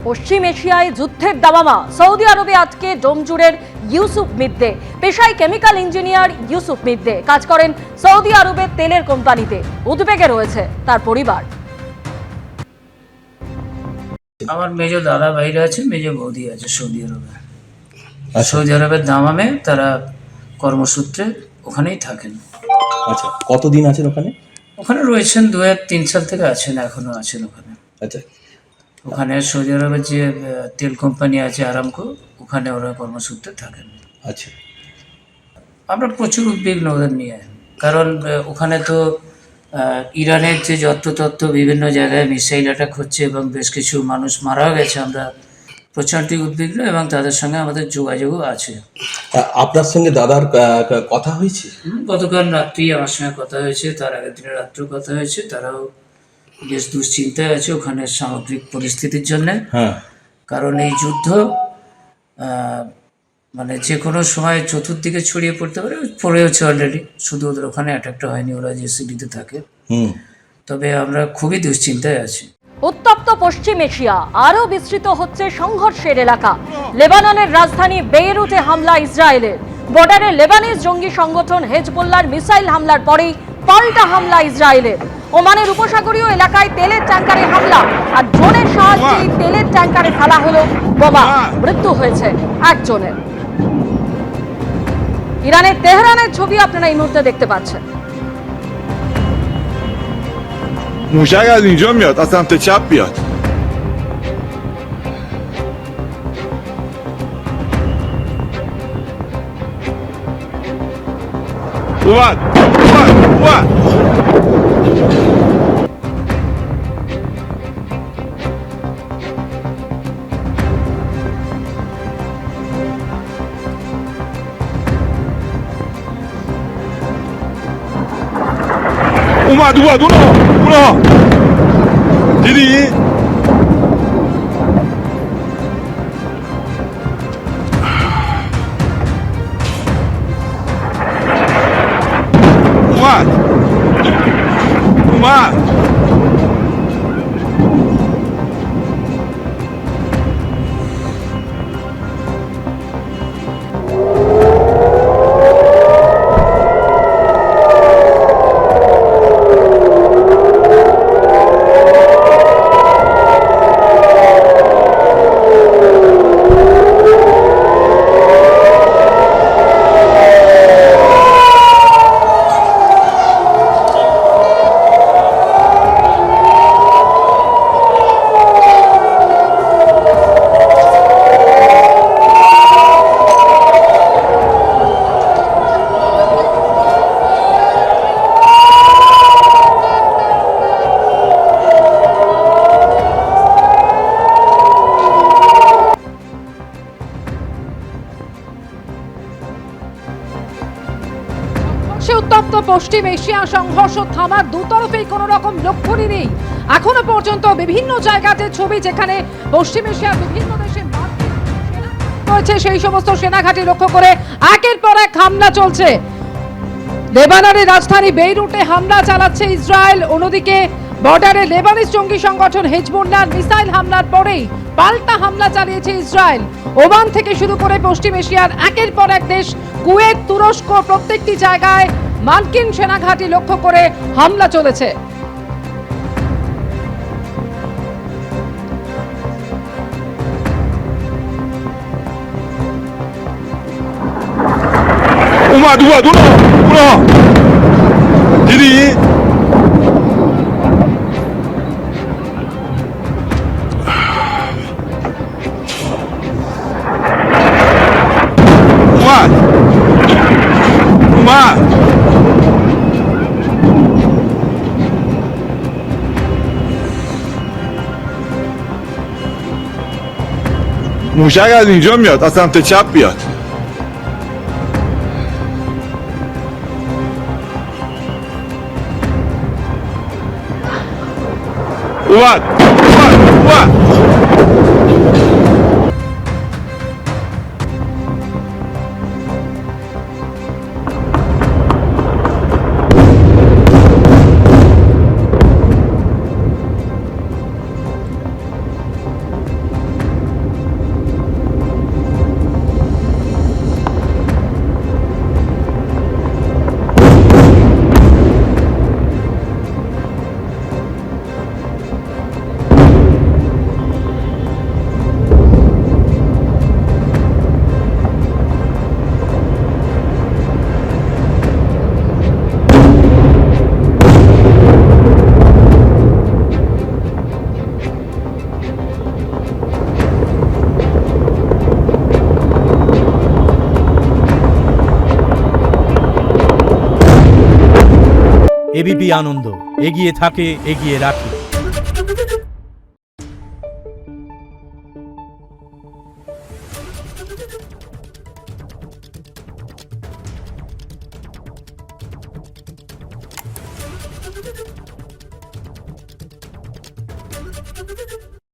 পশ্চিম এশিয়ায় যুদ্ধের দামামা সৌদি আরবে আটকে ডোমজুড়ের ইউসুফ মিদ্দে। পেশায় কেমিক্যাল ইঞ্জিনিয়ার ইউসুফ মিদ্দে, কাজ করেন সৌদি আরবের তেলের কোম্পানিতে। উদ্বেগে রয়েছে তার পরিবার। আমার মেজ দাদা ভাইরা আছে, মেজ বৌদি আছে সৌদি আরবে। সৌদি আরবের দামামে তারা কর্মসূত্রে ওখানেই থাকেন। আচ্ছা, কতদিন আছেন ওখানে? ওখানে রয়েছেন 2003 সাল থেকে আছেন, এখনো আছেন ওখানে। আচ্ছা, ওখানে সৌদি আরবের যে তেল কোম্পানি আছে আরামকো, ওখানে ওরা কর্মসূত্রে থাকেন। আচ্ছা, আমরা প্রচুর উদ্বিগ্ন ওদের নিয়ে, কারণ ওখানে তো ইরানের যে যত্রতত্ত্ব বিভিন্ন জায়গায় মিসাইল অ্যাটাক হচ্ছে এবং বেশ কিছু মানুষ মারাও গেছে। আমরা প্রচণ্ডই উদ্বিগ্ন এবং তাদের সঙ্গে আমাদের যোগাযোগও আছে। আপনার সঙ্গে দাদার কথা হয়েছে? গতকাল রাত্রি আমার সঙ্গে কথা হয়েছে, তার আগের দিনের রাত্রেও কথা হয়েছে। তারাও বেশ দুশ্চিন্তায় আছে ওখানে সামগ্রিক পরিস্থিতির জন্যে। হ্যাঁ, কারণ এই যুদ্ধ মানে যে কোনো সময় চতুর্দিকে ছড়িয়ে পড়তে পারে, পড়েওছে অলরেডি। শুধু ওদের ওখানে অ্যাটাকটা হয়নি, ওরা যে সিটিতে থাকে। তবে আমরা খুবই দুশ্চিন্তায় আছি। উত্তপ্ত পশ্চিম এশিয়া, আরও বিস্তৃত হচ্ছে সংঘর্ষের এলাকা। লেবাননের রাজধানী বেইরুতে হামলা ইসরায়েলের। বর্ডারে লেবানিজ জঙ্গি সংগঠন হেজবুল্লাহর মিসাইল হামলার পরেই পাল্টা হামলা ইসরায়েলের। ওমানের উপসাগরীয় এলাকায় তেলের ট্যাঙ্কারে হামলা, আর ড্রোনের সাহায্যে এই তেলের ট্যাঙ্কারে ফেলা হলো বোমা। মৃত্যু হয়েছে একজনের। ইরানের তেহরানের ছবি আপনারা এই মুহূর্তে দেখতে পাচ্ছেন। موشک از اینجا میاد، از سمت چپ بیاد. اومد اومد اومد. اومد اومد اونا دیدی؟ اومد اومد. উত্তপ্ত পশ্চিম এশিয়া, সংঘর্ষ থামার দুতরফেই কোনো রকম লক্ষণই নেই এখনো পর্যন্ত। বিভিন্ন জায়গাতে ছবি যেখানে পশ্চিম এশিয়ার বিভিন্ন দেশে রয়েছে, সেই সমস্ত সেনাঘাঁটি লক্ষ্য করে একের পর এক হামলা চলছে। লেবাননের রাজধানী বেইরুটে হামলা চালাচ্ছে ইসরায়েল। অন্যদিকে বর্ডারে লেবানিজ জঙ্গি সংগঠন হেজবুল্লাহর মিসাইল হামলার পরেই পাল্টা হামলা চালিয়েছে ইসরায়েল। ওমান থেকে শুরু করে পশ্চিম এশিয়ার একের পর এক দেশ, কুয়েত, তুরস্ক, প্রত্যেকটি জায়গায় মার্কিন সেনাঘাঁটি লক্ষ্য করে হামলা চলেছে। اومد اومد اونا دیدی؟ اومد اومد. موشک از اینجا میاد، از سمت چپ بیاد. اومد اومد اومد. এবিপি আনন্দ, এগিয়ে থাকে, এগিয়ে রাখে।